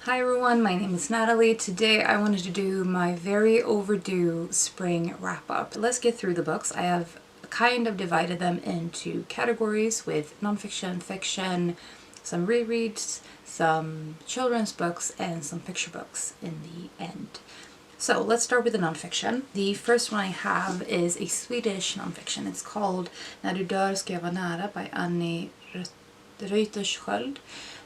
Hi everyone, my name is Natalie. Today I wanted to do my very overdue spring wrap-up. Let's get through the books. I have kind of divided them into categories with nonfiction, fiction, some rereads, some children's books, and some picture books in the end. So let's start with the nonfiction. The first one I have is a Swedish nonfiction. It's called När du dör ska jag vara nära by Annie Reuterskiöld.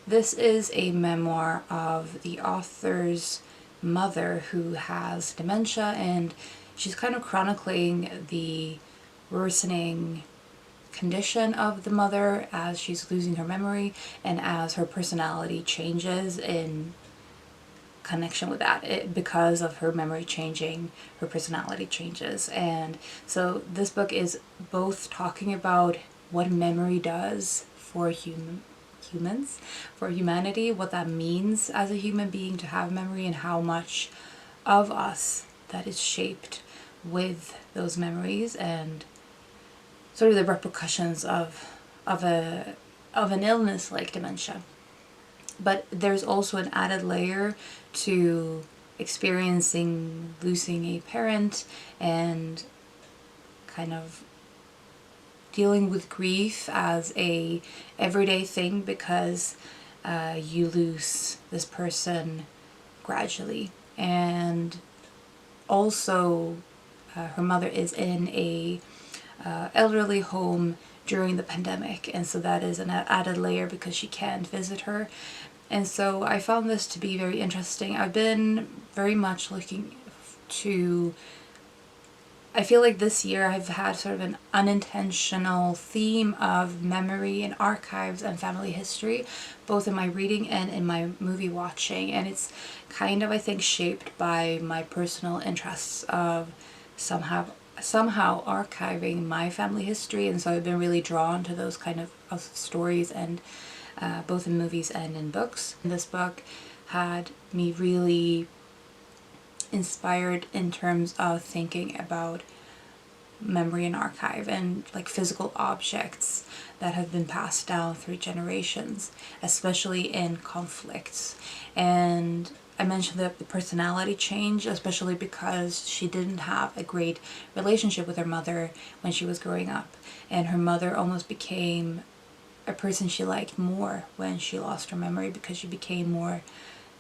This is a memoir of the author's mother who has dementia, and she's kind of chronicling the worsening condition of the mother as she's losing her memory and as her personality changes in connection with that. Because of her memory changing, her personality changes. And so this book is both talking about what memory does for humans, for humanity, what that means as a human being to have memory, and how much of us that is shaped with those memories, and sort of the repercussions of an illness like dementia. But there's also an added layer to experiencing losing a parent and kind of dealing with grief as a everyday thing, because you lose this person gradually. And also her mother is in a elderly home during the pandemic, and so that is an added layer because she can't visit her. And so I found this to be very interesting. I've been very much looking to, I feel like this year I've had sort of an unintentional theme of memory and archives and family history, both in my reading and in my movie watching. And it's kind of, I think, shaped by my personal interests of somehow archiving my family history. And so I've been really drawn to those kind of stories, and both in movies and in books. This book had me really inspired in terms of thinking about memory and archive and like physical objects that have been passed down through generations, especially in conflicts. And I mentioned that the personality change, especially because she didn't have a great relationship with her mother when she was growing up, and her mother almost became a person she liked more when she lost her memory, because she became more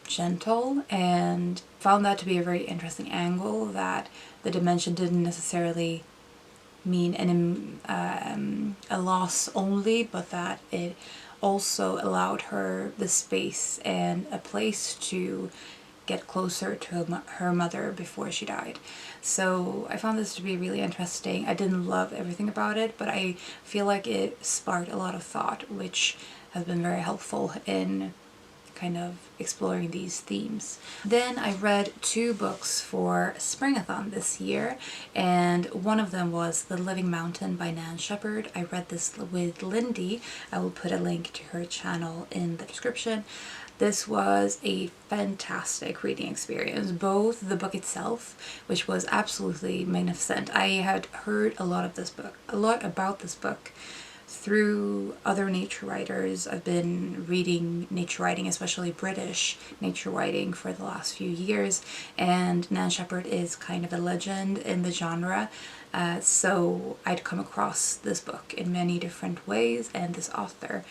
gentle. And found that to be a very interesting angle, that the dementia didn't necessarily mean a loss only, but that it also allowed her the space and a place to get closer to her mother before she died. So I found this to be really interesting. I didn't love everything about it, but I feel like it sparked a lot of thought, which has been very helpful in kind of exploring these themes. Then I read 2 books for Springathon this year, and one of them was The Living Mountain by Nan Shepherd. I read this with Lindy. I will put a link to her channel in the description. This was a fantastic reading experience, both the book itself, which was absolutely magnificent. I had heard a lot about this book through other nature writers. I've been reading nature writing, especially British nature writing, for the last few years, and Nan Shepherd is kind of a legend in the genre. So I'd come across this book in many different ways, and this author.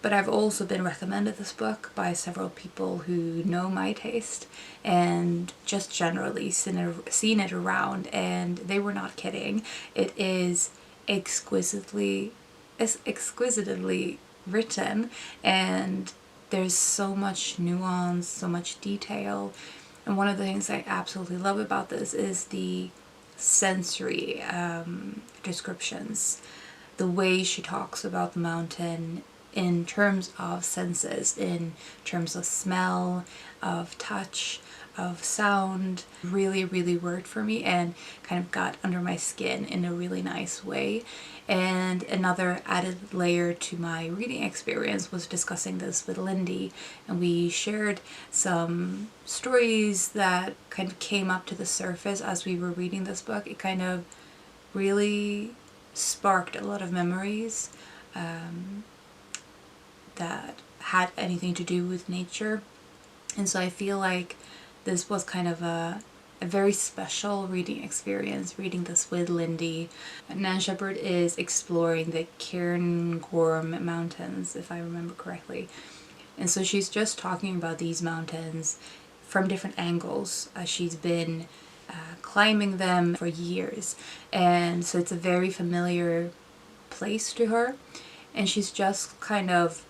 But I've also been recommended this book by several people who know my taste and just generally seen it around, and they were not kidding. It is exquisitely written, and there's so much nuance, so much detail. And one of the things I absolutely love about this is the sensory descriptions, the way she talks about the mountain in terms of senses, in terms of smell, of touch, of sound, really, really worked for me and kind of got under my skin in a really nice way. And another added layer to my reading experience was discussing this with Lindy, and we shared some stories that kind of came up to the surface as we were reading this book. It kind of really sparked a lot of memories that had anything to do with nature. And so I feel like this was kind of a very special reading experience, reading this with Lindy. Nan Shepherd is exploring the Cairngorm Mountains, if I remember correctly. And so she's just talking about these mountains from different angles as she's been climbing them for years. And so it's a very familiar place to her. And she's just kind of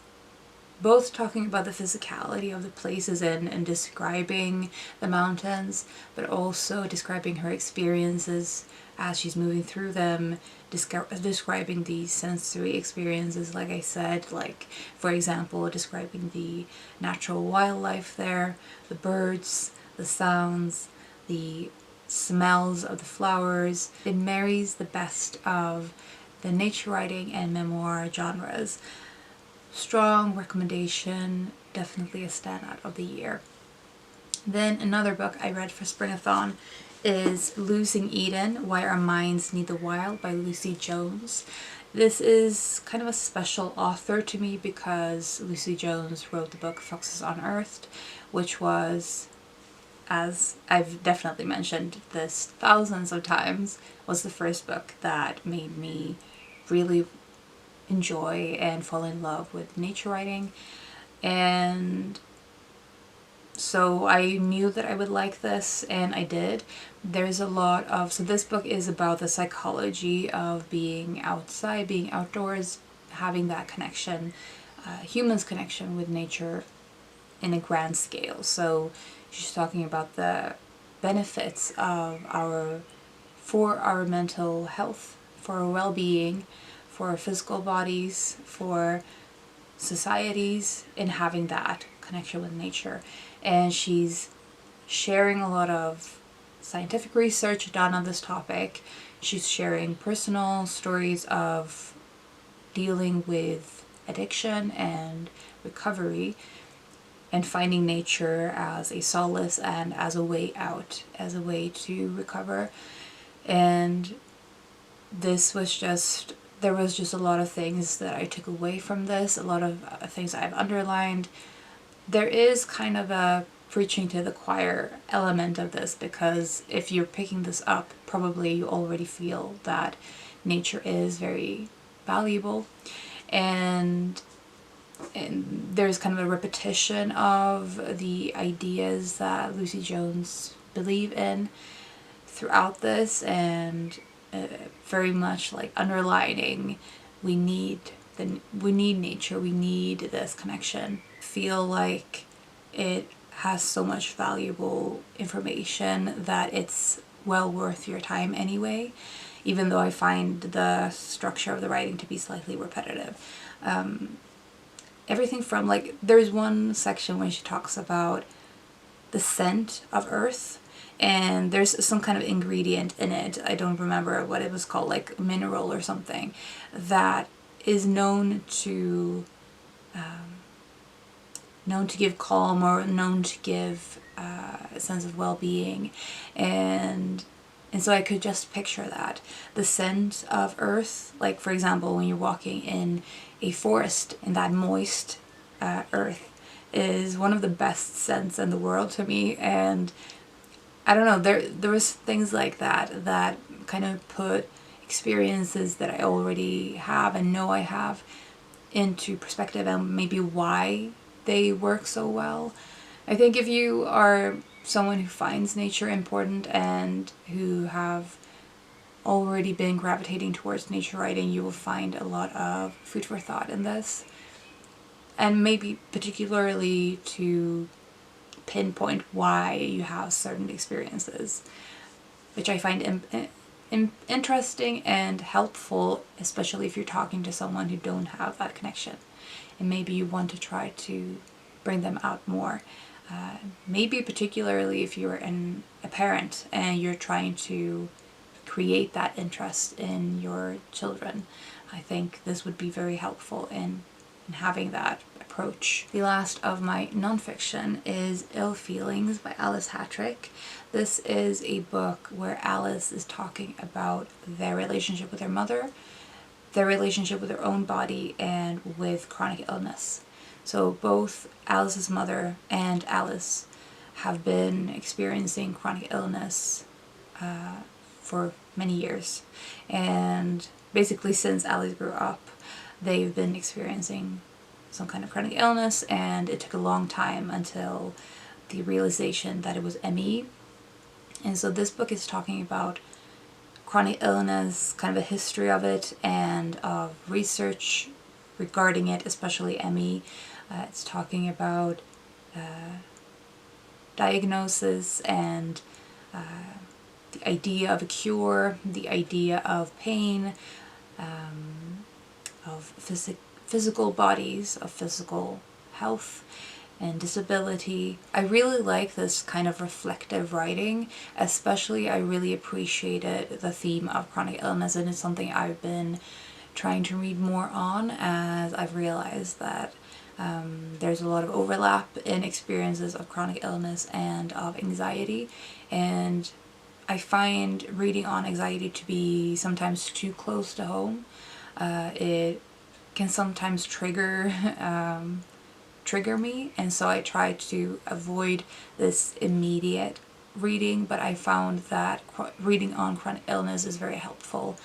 both talking about the physicality of the places and describing the mountains, but also describing her experiences as she's moving through them, describing the sensory experiences, like I said, like, for example, describing the natural wildlife there, the birds, the sounds, the smells of the flowers. It marries the best of the nature writing and memoir genres. Strong recommendation, definitely a standout of the year. Then another book I read for Springathon is Losing Eden, Why Our Minds Need the Wild by Lucy Jones. This is kind of a special author to me because Lucy Jones wrote the book Foxes Unearthed, which was, as I've definitely mentioned this thousands of times, was the first book that made me really enjoy and fall in love with nature writing. And so I knew that I would like this, and I did. There's a lot of, so this book is about the psychology of being outside, being outdoors, having that connection, humans' connection with nature in a grand scale. So she's talking about the benefits of for our mental health, for our well-being, for our physical bodies, for societies, in having that connection with nature. And she's sharing a lot of scientific research done on this topic. She's sharing personal stories of dealing with addiction and recovery, and finding nature as a solace and as a way out, as a way to recover. And this was just, there was just a lot of things that I took away from this, a lot of things I've underlined. There is kind of a preaching to the choir element of this, because if you're picking this up, probably you already feel that nature is very valuable. And there's kind of a repetition of the ideas that Lucy Jones believe in throughout this, and very much like underlining we need nature, we need this connection. Feel like it has so much valuable information that it's well worth your time anyway, even though I find the structure of the writing to be slightly repetitive. Everything from, like, there's one section when she talks about the scent of earth, and there's some kind of ingredient in it, I don't remember what it was called, like mineral or something, that is known to give calm, or known to give a sense of well-being. And so I could just picture that. The scent of earth, like for example when you're walking in a forest, in that moist earth, is one of the best scents in the world to me. And I don't know, there was things like that that kind of put experiences that I already have and know I have into perspective, and maybe why they work so well. I think if you are someone who finds nature important and who have already been gravitating towards nature writing, you will find a lot of food for thought in this, and maybe particularly to pinpoint why you have certain experiences, which I find interesting and helpful, especially if you're talking to someone who don't have that connection, and maybe you want to try to bring them out more. Maybe particularly if you're a parent and you're trying to create that interest in your children. I think this would be very helpful in having that approach. The last of my nonfiction is Ill Feelings by Alice Hattrick. This is a book where Alice is talking about their relationship with her mother, their relationship with their own body, and with chronic illness. So both Alice's mother and Alice have been experiencing chronic illness for many years. And basically since Alice grew up, they've been experiencing some kind of chronic illness, and it took a long time until the realization that it was ME. And so this book is talking about chronic illness, kind of a history of it, and of research regarding it, especially ME. It's talking about diagnosis and the idea of a cure, the idea of pain, of physical bodies, of physical health and disability. I really like this kind of reflective writing, especially I really appreciated the theme of chronic illness, and it's something I've been trying to read more on, as I've realized that there's a lot of overlap in experiences of chronic illness and of anxiety, and I find reading on anxiety to be sometimes too close to home. It can sometimes trigger me, and so I try to avoid this immediate reading, but I found that reading on chronic illness is very helpful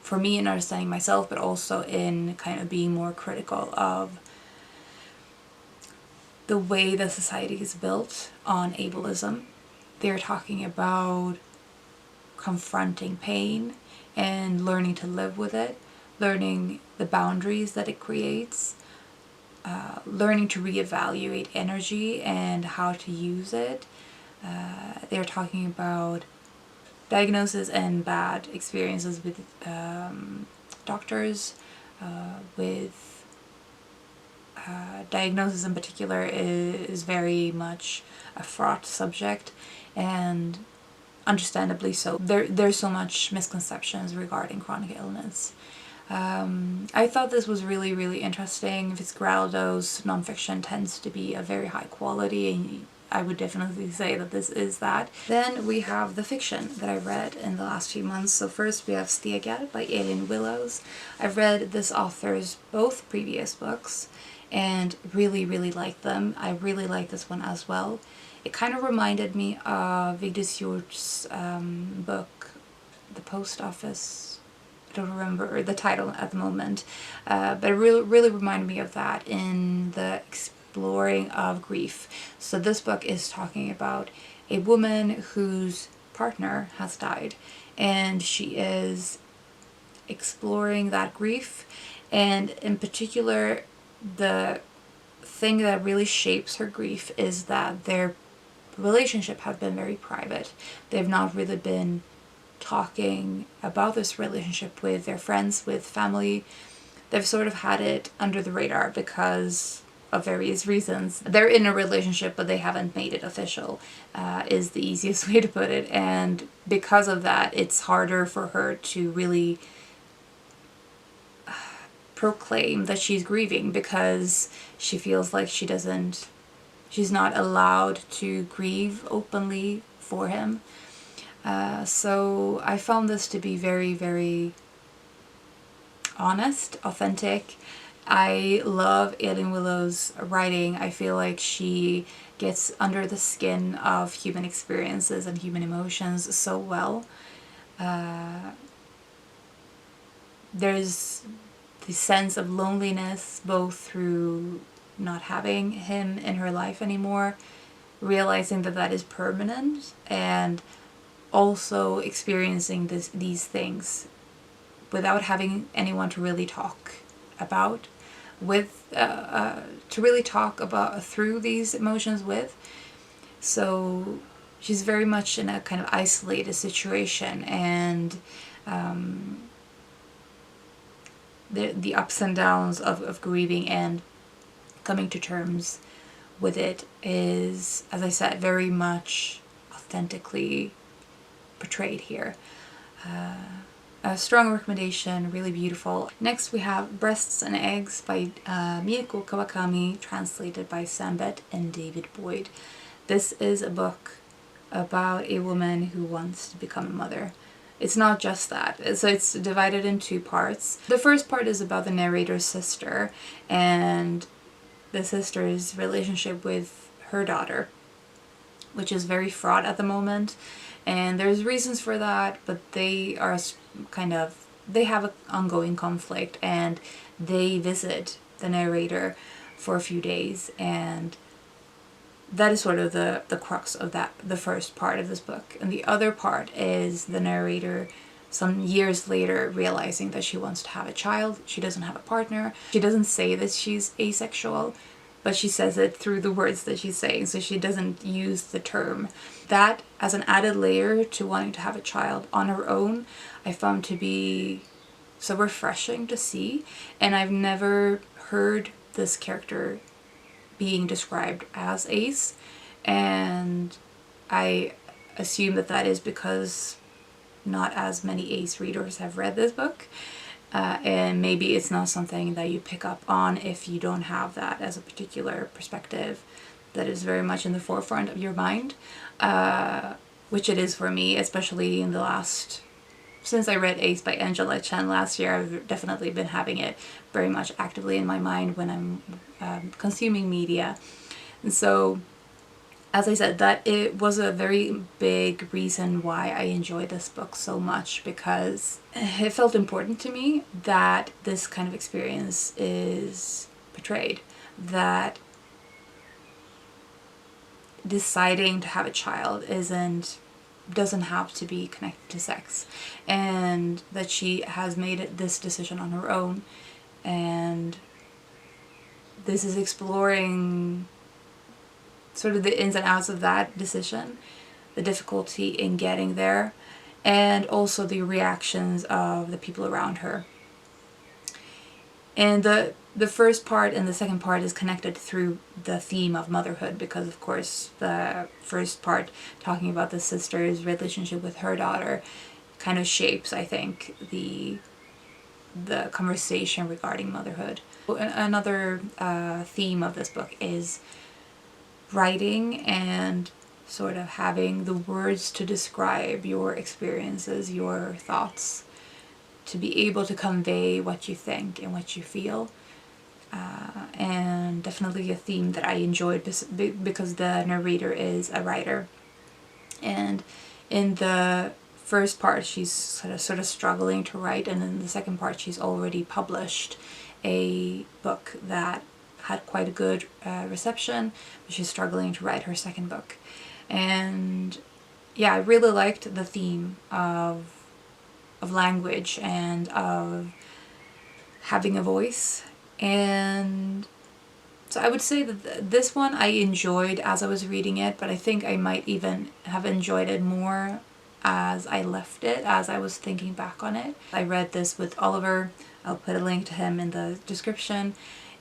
for me in understanding myself, but also in kind of being more critical of the way the society is built on ableism. They're talking about confronting pain and learning to live with it, learning the boundaries that it creates, learning to reevaluate energy and how to use it. They're talking about diagnosis and bad experiences with doctors, with diagnosis in particular is very much a fraught subject, and understandably so. There's so much misconceptions regarding chronic illness. I thought this was really, really interesting. Fitzgeraldo's nonfiction tends to be a very high quality, and I would definitely say that this is that. Then we have the fiction that I read in the last few months. So first we have Lmagat by Elin Willows. I've read this author's both previous books and really, really liked them. I really like this one as well. It kind of reminded me of Vigdis Hjort's book, The Post Office. I don't remember the title at the moment, but it really reminded me of that in the exploring of grief. So this book is talking about a woman whose partner has died, and she is exploring that grief, and in particular the thing that really shapes her grief is that their relationship have been very private. They've not really been talking about this relationship with their friends, with family. They've sort of had it under the radar because of various reasons. They're in a relationship, but they haven't made it official, is the easiest way to put it. And because of that, it's harder for her to really proclaim that she's grieving, because she feels like she's not allowed to grieve openly for him. So I found this to be very, very honest, authentic. I love Elin Willow's writing. I feel like she gets under the skin of human experiences and human emotions so well. There's the sense of loneliness, both through not having him in her life anymore, realizing that that is permanent, and also experiencing these things without having anyone to really talk about through these emotions with. So she's very much in a kind of isolated situation, and the ups and downs of grieving and coming to terms with it is, as I said, very much authentically portrayed here. A strong recommendation, really beautiful. Next we have Breasts and Eggs by Miyako Kawakami, translated by Sambet and David Boyd. This is a book about a woman who wants to become a mother. it's not just that. So it's divided in two parts. The first part is about the narrator's sister and the sister's relationship with her daughter, which is very fraught at the moment. And there's reasons for that, but they are they have an ongoing conflict, and they visit the narrator for a few days, and that is sort of the crux of the first part of this book. And the other part is the narrator some years later realizing that she wants to have a child. She doesn't have a partner. She doesn't say that she's asexual, but she says it through the words that she's saying, so she doesn't use the term. That, as an added layer to wanting to have a child on her own, I found to be so refreshing to see. And I've never heard this character being described as ace, and I assume that that is because not as many ace readers have read this book, and maybe it's not something that you pick up on if you don't have that as a particular perspective that is very much in the forefront of your mind, which it is for me, especially in the last, since I read Ace by Angela Chen last year. I've definitely been having it very much actively in my mind when I'm consuming media. And so, as I said, that it was a very big reason why I enjoyed this book so much, because it felt important to me that this kind of experience is portrayed, that deciding to have a child doesn't have to be connected to sex, and that she has made this decision on her own, and this is exploring sort of the ins and outs of that decision, the difficulty in getting there, and also the reactions of the people around her. And the first part and the second part is connected through the theme of motherhood, because of course the first part, talking about the sister's relationship with her daughter, kind of shapes, I think, the conversation regarding motherhood. Another theme of this book is writing and sort of having the words to describe your experiences, your thoughts, to be able to convey what you think and what you feel. And definitely a theme that I enjoyed because the narrator is a writer. And in the first part she's sort of struggling to write, and in the second part she's already published a book that had quite a good reception, but she's struggling to write her second book. And yeah, I really liked the theme of language and of having a voice. And so I would say that this one I enjoyed as I was reading it, but I think I might even have enjoyed it more as I left it, as I was thinking back on it. I read this with Oliver. I'll put a link to him in the description.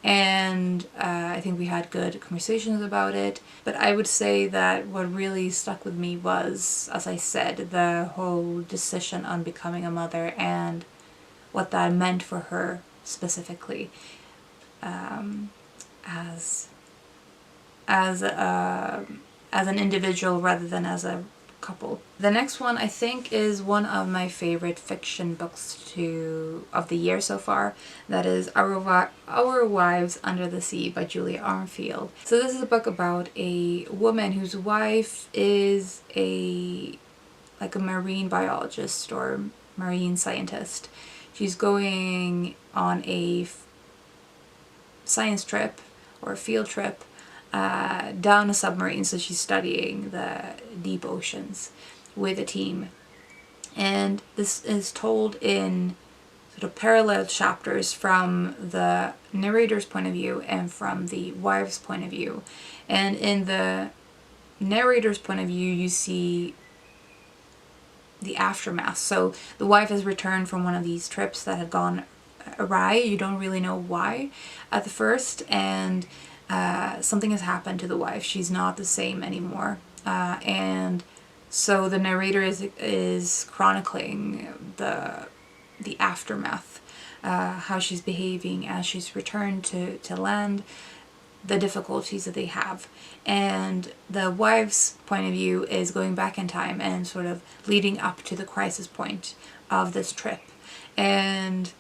And I think we had good conversations about it. But I would say that what really stuck with me was, as I said, the whole decision on becoming a mother and what that meant for her specifically, as an individual rather than as a couple. The next one I think is one of my favorite fiction books of the year so far. That is Our Wives Under the Sea by Julia Armfield. So this is a book about a woman whose wife is like a marine biologist or marine scientist. She's going on a science trip or a field trip down a submarine, so she's studying the deep oceans with a team. And this is told in sort of parallel chapters from the narrator's point of view and from the wife's point of view. And in the narrator's point of view, you see the aftermath. So the wife has returned from one of these trips that had gone awry. You don't really know why at the first, and something has happened to the wife. She's not the same anymore, and so the narrator is chronicling the aftermath, how she's behaving as she's returned to land, the difficulties that they have. And the wife's point of view is going back in time and sort of leading up to the crisis point of this trip. And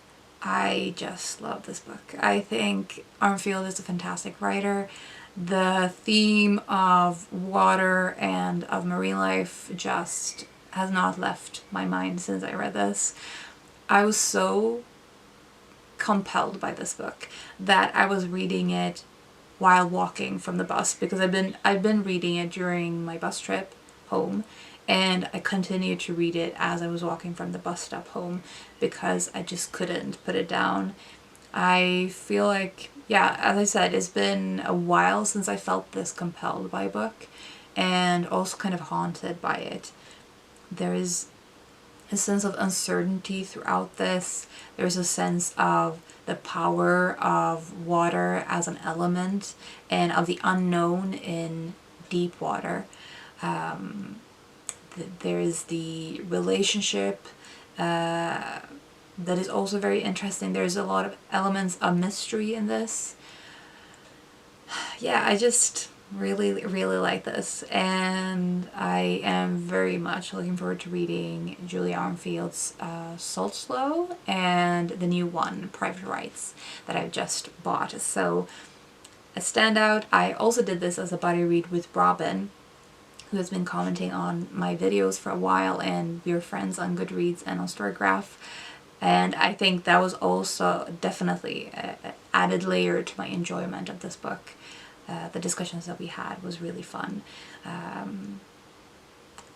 I just love this book. I think Armfield is a fantastic writer. The theme of water and of marine life just has not left my mind since I read this. I was so compelled by this book that I was reading it while walking from the bus, because I've been reading it during my bus trip home, and I continued to read it as I was walking from the bus stop home because I just couldn't put it down. I feel like, yeah, as I said, it's been a while since I felt this compelled by a book, and also kind of haunted by it. There is a sense of uncertainty throughout this. There's a sense of the power of water as an element and of the unknown in deep water. There's the relationship that is also very interesting. There's a lot of elements of mystery in this. Yeah, I just really like this, and I am very much looking forward to reading Julia Armfield's Salt Slow and the new one, Private Rights, that I've just bought. So a standout. I also did this as a buddy read with Robin, who has been commenting on my videos for a while, and we're friends on Goodreads and on Storygraph. And I think that was also definitely an added layer to my enjoyment of this book. The discussions that we had was really fun,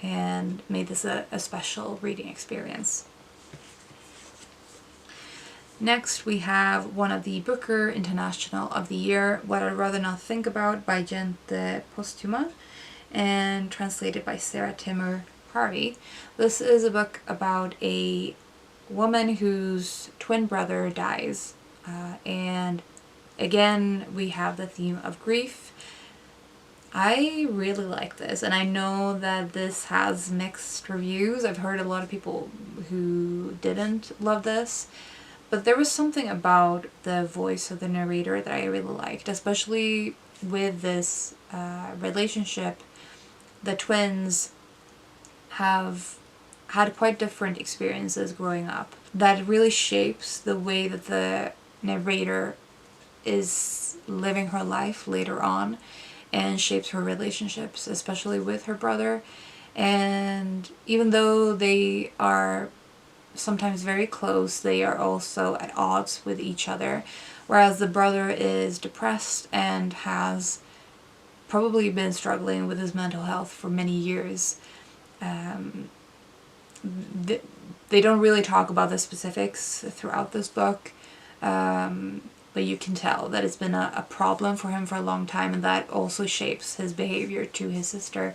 and made this a special reading experience. Next we have one of the Booker International of the Year, What I'd Rather Not Think About by Gente Postuma, and translated by Sarah Timmer Harvey. This is a book about a woman whose twin brother dies, and again we have the theme of grief. I really like this, and I know that this has mixed reviews. I've heard a lot of people who didn't love this, but there was something about the voice of the narrator that I really liked, especially with this relationship. The twins have had quite different experiences growing up that really shapes the way that the narrator is living her life later on, and shapes her relationships, especially with her brother. And even though they are sometimes very close, they are also at odds with each other, whereas the brother is depressed and has probably been struggling with his mental health for many years. They don't really talk about the specifics throughout this book, but you can tell that it's been a problem for him for a long time, and that also shapes his behavior to his sister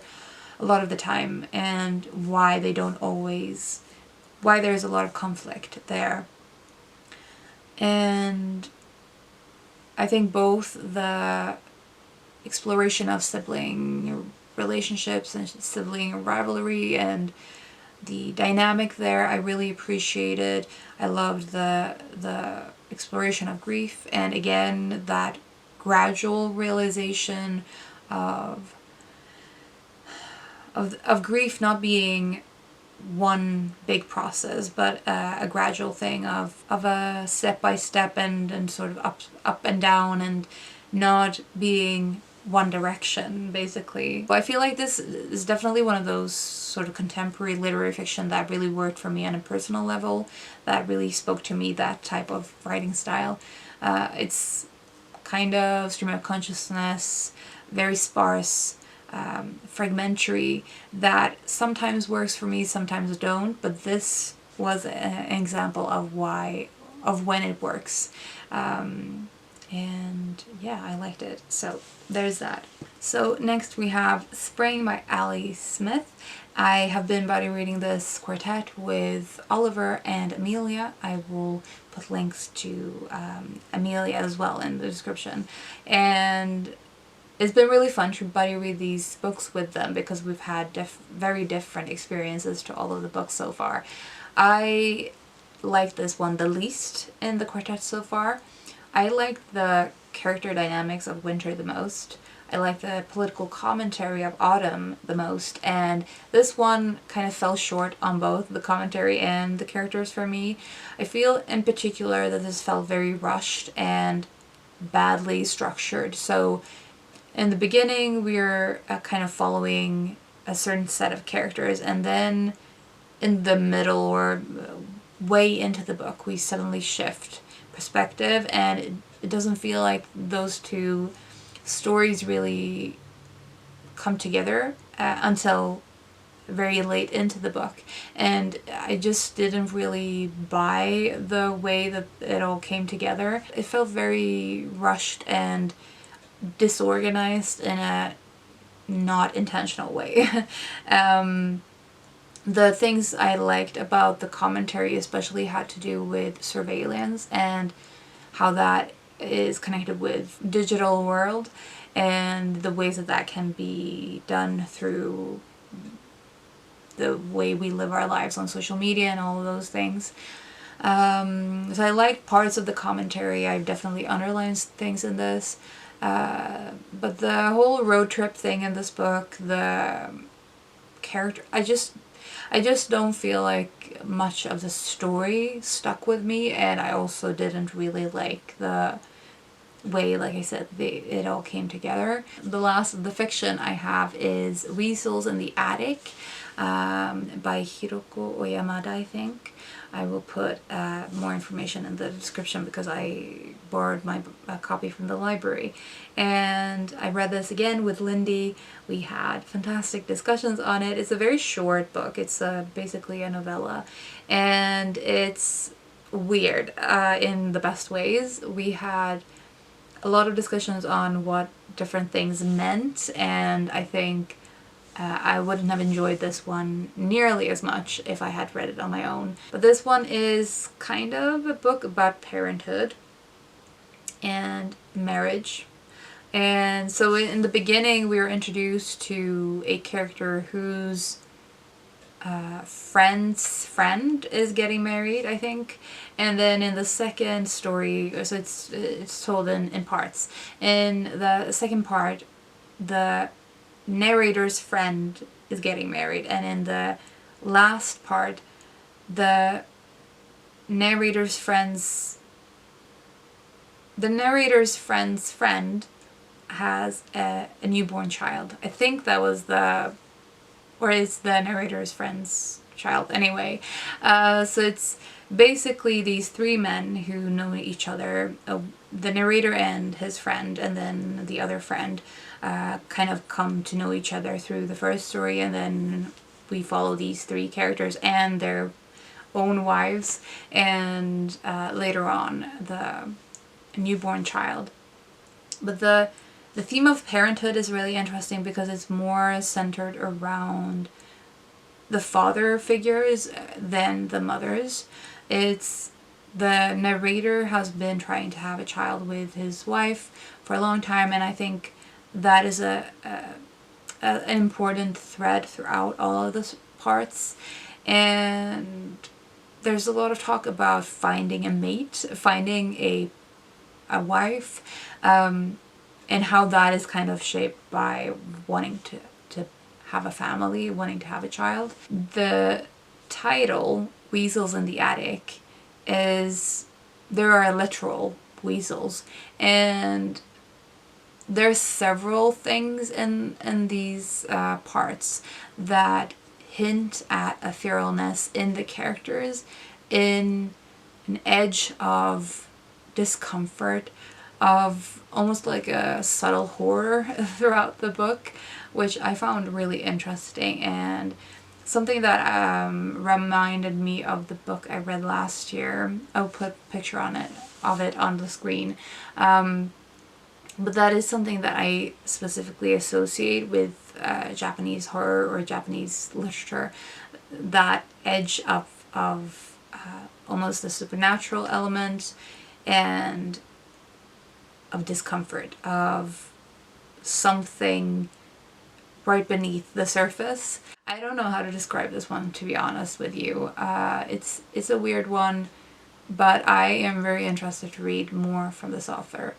a lot of the time, and why there's a lot of conflict there. And I think both the exploration of sibling relationships and sibling rivalry and the dynamic there, I really appreciated. I loved the exploration of grief, and again that gradual realization of grief not being one big process, but a gradual thing of a step by step and sort of up and down, and not being one direction, basically. I feel like this is definitely one of those sort of contemporary literary fiction that really worked for me on a personal level, that really spoke to me, that type of writing style. It's kind of stream of consciousness, very sparse, fragmentary, that sometimes works for me, sometimes don't, but this was an example of when it works. And yeah, I liked it. So there's that. So next we have Spring by Ali Smith. I have been buddy reading this quartet with Oliver and Amelia. I will put links to Amelia as well in the description. And it's been really fun to buddy read these books with them, because we've had very different experiences to all of the books so far. I like this one the least in the quartet so far. I like the character dynamics of winter the most. I like the political commentary of autumn the most, and this one kind of fell short on both the commentary and the characters for me. I feel in particular that this felt very rushed and badly structured. So in the beginning we're kind of following a certain set of characters, and then in the middle or way into the book we suddenly shift perspective, and it doesn't feel like those two stories really come together until very late into the book. And I just didn't really buy the way that it all came together. It felt very rushed and disorganized in a not intentional way. The things I liked about the commentary especially had to do with surveillance and how that is connected with digital world and the ways that that can be done through the way we live our lives on social media and all of those things. So I liked parts of the commentary. I've definitely underlined things in this. But the whole road trip thing in this book, the character, I just don't feel like much of the story stuck with me, and I also didn't really like the way, like I said, it all came together. The last of the fiction I have is Weasels in the Attic by Hiroko Oyamada, I think. I will put more information in the description because I borrowed my copy from the library. And I read this again with Lindy. We had fantastic discussions on it. It's a very short book. It's basically a novella. And it's weird in the best ways. We had a lot of discussions on what different things meant, and I think I wouldn't have enjoyed this one nearly as much if I had read it on my own. But this one is kind of a book about parenthood and marriage. And so in the beginning we were introduced to a character whose friend's friend is getting married, I think. And then in the second story, so it's told in parts. In the second part, the narrator's friend is getting married, and in the last part, the narrator's friend's friend has a newborn child. I think that was or it's the narrator's friend's child anyway. So it's basically these three men who know each other, the narrator and his friend, and then the other friend, kind of come to know each other through the first story, and then we follow these three characters and their own wives, and later on the newborn child. But the theme of parenthood is really interesting because it's more centered around the father figures than the mothers. It's the narrator has been trying to have a child with his wife for a long time, and I think that is an important thread throughout all of the parts. And there's a lot of talk about finding a mate, finding a wife, and how that is kind of shaped by wanting to have a family, wanting to have a child. The title, Weasels in the Attic, is there are literal weasels, and there's several things in these parts that hint at a feralness in the characters, in an edge of discomfort, of almost like a subtle horror throughout the book, which I found really interesting, and something that reminded me of the book I read last year. I'll put a picture of it on the screen. But that is something that I specifically associate with Japanese horror or Japanese literature, that edge of almost the supernatural element and of discomfort, of something right beneath the surface. I don't know how to describe this one, to be honest with you. It's a weird one, but I am very interested to read more from this author.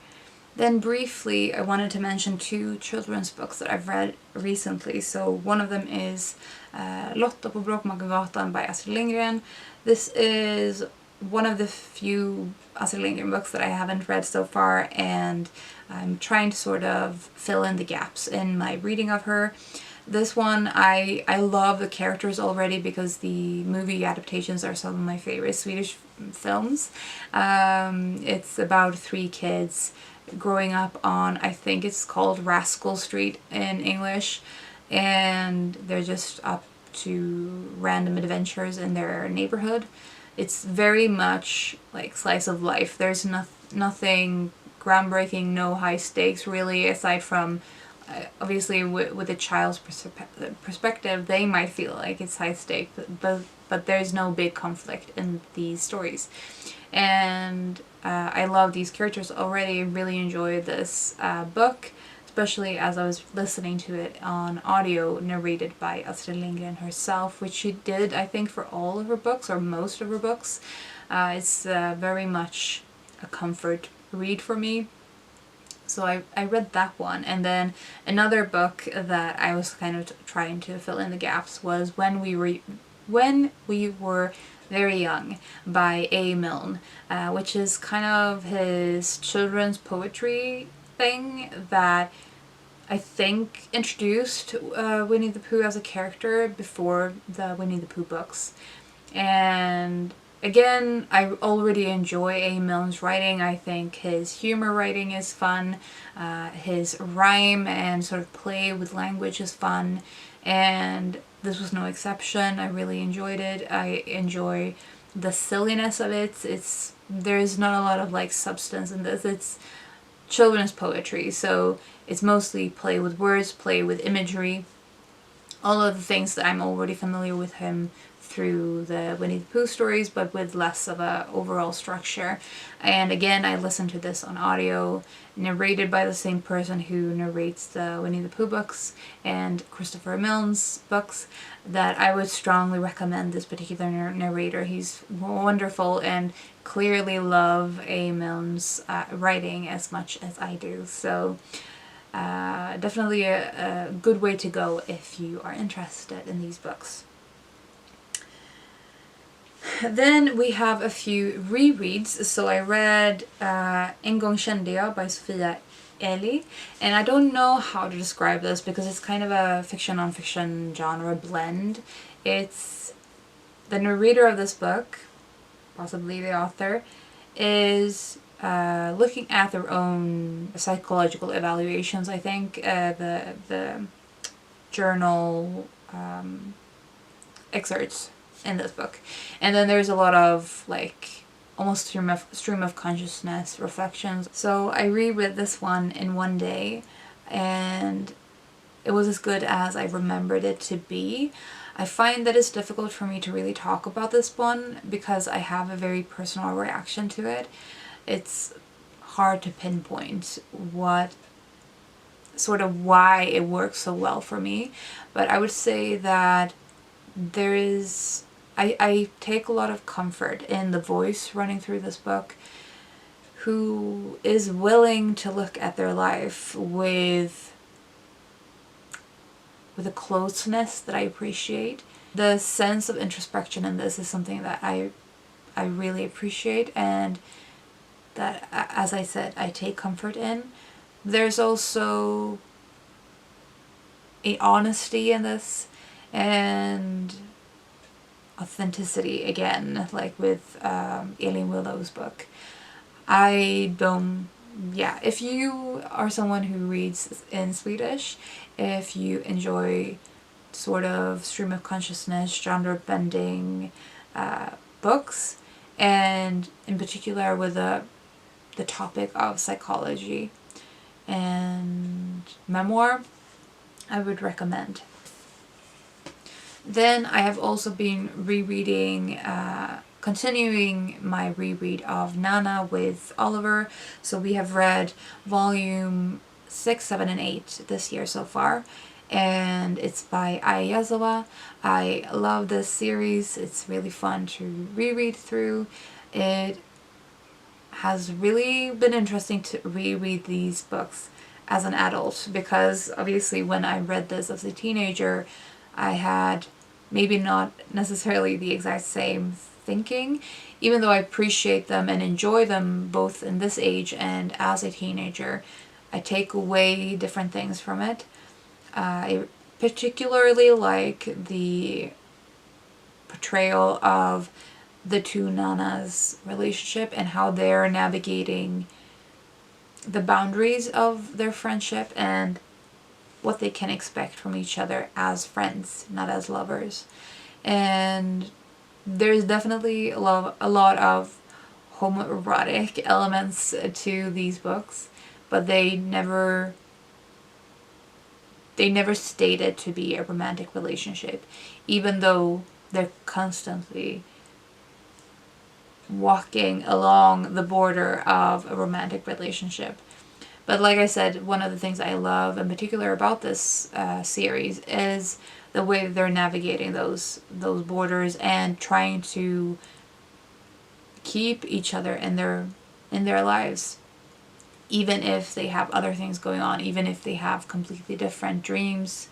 Then briefly, I wanted to mention 2 children's books that I've read recently. So one of them is Lotta på Bråkmakargatan by Astrid Lindgren. This is one of the few Astrid Lindgren books that I haven't read so far, and I'm trying to sort of fill in the gaps in my reading of her. This one, I love the characters already because the movie adaptations are some of my favorite Swedish films. It's about 3 kids growing up on, I think it's called Rascal Street in English, and they're just up to random adventures in their neighborhood. It's very much like slice of life. There's nothing groundbreaking, no high stakes really, aside from obviously with a child's perspective, they might feel like it's high stake, but there's no big conflict in these stories. And I love these characters already. Really enjoyed this book, especially as I was listening to it on audio, narrated by Astrid Lindgren herself, which she did, I think, for all of her books, or most of her books. It's very much a comfort read for me. So I read that one. And then another book that I was kind of trying to fill in the gaps was When We Were Very Young by A. Milne, which is kind of his children's poetry thing that I think introduced Winnie the Pooh as a character before the Winnie the Pooh books. And again, I already enjoy A. Milne's writing. I think his humor writing is fun. His rhyme and sort of play with language is fun. And this was no exception. I really enjoyed it. I enjoy the silliness of it. There's not a lot of like substance in this. It's children's poetry, so it's mostly play with words, play with imagery, all of the things that I'm already familiar with him through the Winnie the Pooh stories, but with less of a overall structure. And again, I listened to this on audio, narrated by the same person who narrates the Winnie the Pooh books and Christopher Milne's books, that I would strongly recommend this particular narrator. He's wonderful and clearly love A. Milne's writing as much as I do. So definitely a good way to go if you are interested in these books. Then we have a few rereads. So I read Angong Shanda by Sofia Eli, and I don't know how to describe this because it's kind of a fiction non-fiction genre blend. It's the narrator of this book, possibly the author, is looking at their own psychological evaluations. I think the journal excerpts in this book, and then there's a lot of like almost stream of consciousness reflections. So I reread this one in one day, and it was as good as I remembered it to be. I find that it's difficult for me to really talk about this one because I have a very personal reaction to it. It's hard to pinpoint what sort of why it works so well for me, but I would say that there is I take a lot of comfort in the voice running through this book, who is willing to look at their life with a closeness that I appreciate. The sense of introspection in this is something that I really appreciate, and that, as I said, I take comfort in. There's also a honesty in this, and authenticity again, like with Eileen Willow's book. If you are someone who reads in Swedish, if you enjoy sort of stream of consciousness, genre bending books, and in particular with the topic of psychology and memoir, I would recommend. Then I have also been rereading, continuing my reread of Nana with Oliver. So we have read volume 6, 7, and 8 this year so far. And it's by Ai Yazawa. I love this series. It's really fun to reread through. It has really been interesting to reread these books as an adult, because obviously when I read this as a teenager, I had maybe not necessarily the exact same thinking, even though I appreciate them and enjoy them both in this age and as a teenager. I take away different things from it. I particularly like the portrayal of the two nanas relationship and how they're navigating the boundaries of their friendship and what they can expect from each other as friends, not as lovers. And there's definitely a lot of homoerotic elements to these books, but they never state it to be a romantic relationship, even though they're constantly walking along the border of a romantic relationship. But like I said, one of the things I love in particular about this series is the way they're navigating those borders and trying to keep each other in their lives, even if they have other things going on, even if they have completely different dreams,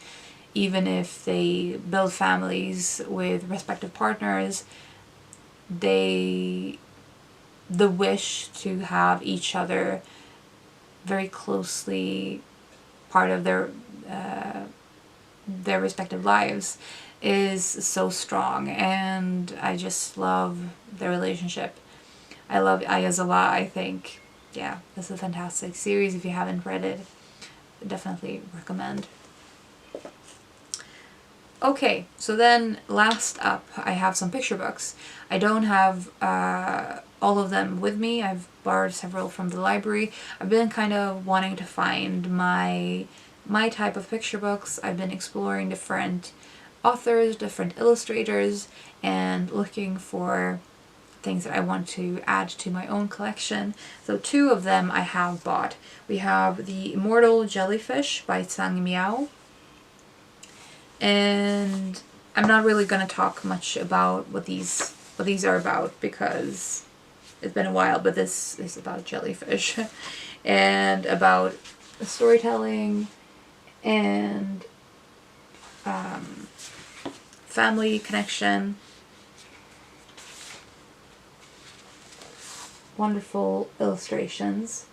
even if they build families with respective partners. The wish to have each other very closely part of their respective lives is so strong, and I just love their relationship. I love Ayazawa. I think, yeah, this is a fantastic series. If you haven't read it, definitely recommend. Okay, so then last up, I have some picture books. I don't have all of them with me. I've borrowed several from the library. I've been kind of wanting to find my type of picture books. I've been exploring different authors, different illustrators, and looking for things that I want to add to my own collection. So two of them I have bought. We have The Immortal Jellyfish by Tsang Miao. And I'm not really going to talk much about what these are about because it's been a while, but this is about jellyfish and about storytelling and family connection. Wonderful illustrations.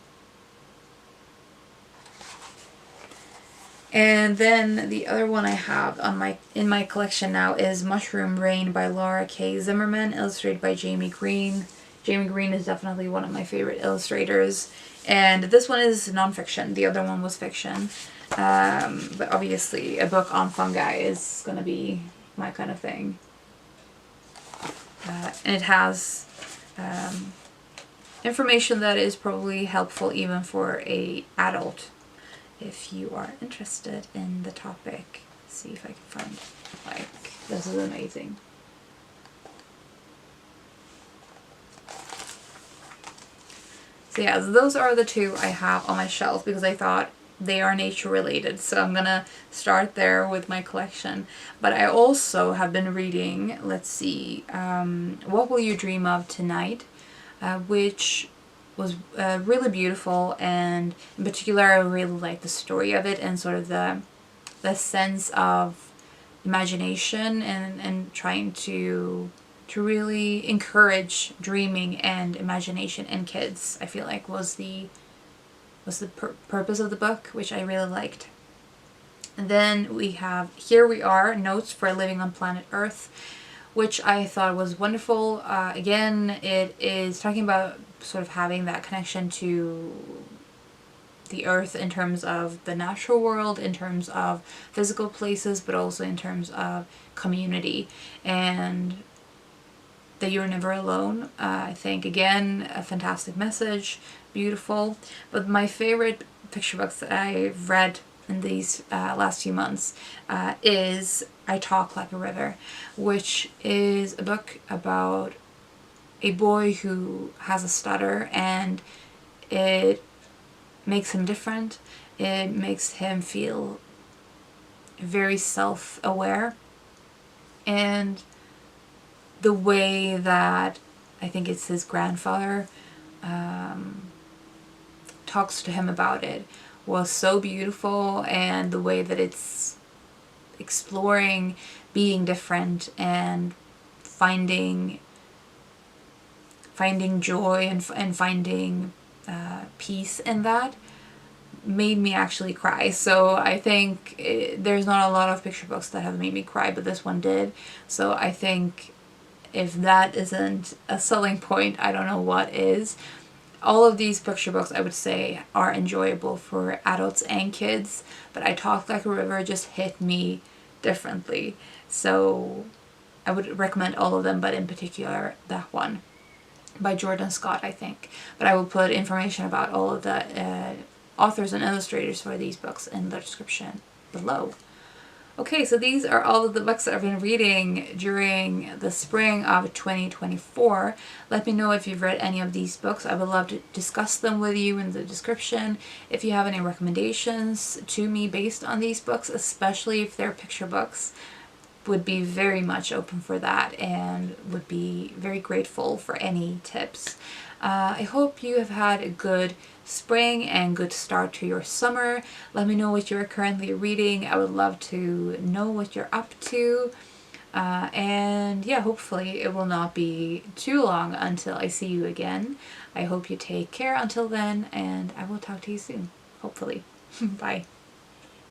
And then the other one I have in my collection now is Mushroom Rain by Laura K. Zimmerman, illustrated by Jamie Green. Jamie Green is definitely one of my favorite illustrators. And this one is nonfiction. The other one was fiction. But obviously a book on fungi is going to be my kind of thing. And it has information that is probably helpful even for an adult if you are interested in the topic. Let's see if I can find, this is amazing. So yeah, those are the two I have on my shelf because I thought they are nature related, so I'm gonna start there with my collection. But I also have been reading, let's see, What Will You Dream of Tonight, which was really beautiful, and in particular I really like the story of it and sort of the sense of imagination and trying to really encourage dreaming and imagination in kids. I feel like was the purpose of the book, which I really liked. And then we have Here We Are, Notes for Living on Planet Earth, which I thought was wonderful. Again, it is talking about sort of having that connection to the earth in terms of the natural world, in terms of physical places, but also in terms of community, and that you're never alone. I think, again, a fantastic message, beautiful. But my favorite picture books that I've read in these last few months is I Talk Like a River, which is a book about a boy who has a stutter, and it makes him different. It makes him feel very self-aware, and the way that I think it's his grandfather talks to him about it was so beautiful, and the way that it's exploring being different and finding joy and finding peace in that made me actually cry. So I think there's not a lot of picture books that have made me cry, but this one did. So I think if that isn't a selling point, I don't know what is. All of these picture books, I would say, are enjoyable for adults and kids, but I Talk Like a River just hit me differently. So I would recommend all of them, but in particular that one by Jordan Scott, I think. But I will put information about all of the authors and illustrators for these books in the description below. Okay, so these are all of the books that I've been reading during the spring of 2024. Let me know if you've read any of these books. I would love to discuss them with you in the description. If you have any recommendations to me based on these books, especially if they're picture books, would be very much open for that and would be very grateful for any tips. I hope you have had a good spring and good start to your summer. Let me know what you're currently reading. I would love to know what you're up to. And yeah, hopefully it will not be too long until I see you again. I hope you take care until then, and I will talk to you soon, hopefully. Bye.